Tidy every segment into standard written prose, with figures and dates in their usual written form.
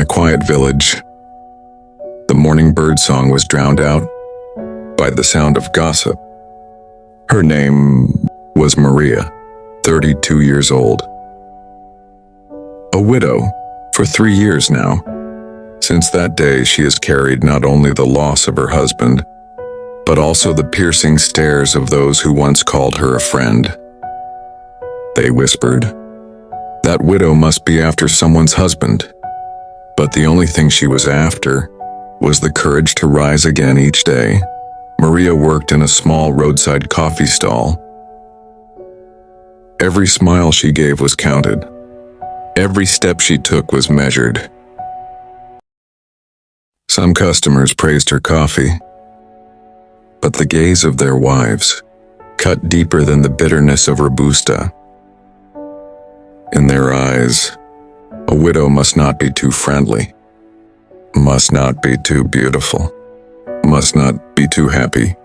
a quiet village, the morning birdsong was drowned out by the sound of gossip. Her name was Maria, 32 years old. A widow for 3 years now. Since that day, she has carried not only the loss of her husband, but also the piercing stares of those who once called her a friend. They whispered, "That widow must be after someone's husband." But the only thing she was after was the courage to rise again each day. Maria worked in a small roadside coffee stall. Every smile she gave was counted. Every step she took was measured. Some customers praised her coffee, but the gaze of their wives cut deeper than the bitterness of Robusta. In their eyes, a widow must not be too friendly, must not be too beautiful, must not be too happy.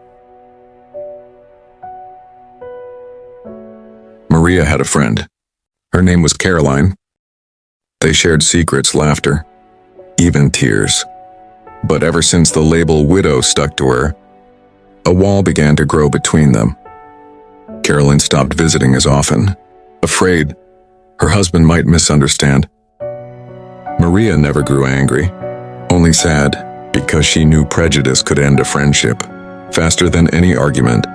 Maria had a friend. Her name was Caroline. They shared secrets, laughter, even tears. But ever since the label widow stuck to her, a wall began to grow between them. Caroline stopped visiting as often, afraid her husband might misunderstand. Maria never grew angry, only sad, because she knew prejudice could end a friendship faster than any argument.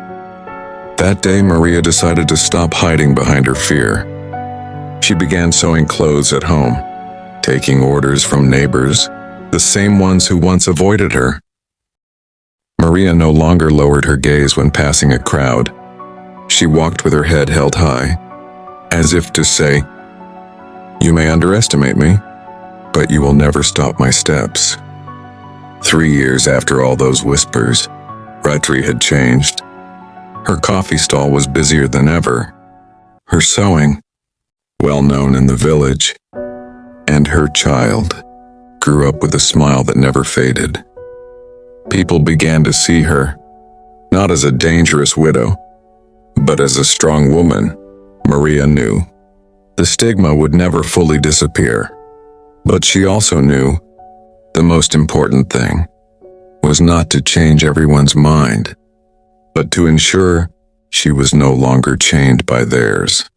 That day, Maria decided to stop hiding behind her fear. She began sewing clothes at home, taking orders from neighbors, the same ones who once avoided her. Maria no longer lowered her gaze when passing a crowd. She walked with her head held high, as if to say, "You may underestimate me, but you will never stop my steps." 3 years after all those whispers, Ratri had changed. Her coffee stall was busier than ever. Her sewing, well known in the village, and her child grew up with a smile that never faded. People began to see her, not as a dangerous widow, but as a strong woman. Maria knew the stigma would never fully disappear, but she also knew the most important thing was not to change everyone's mind, but to ensure she was no longer chained by theirs.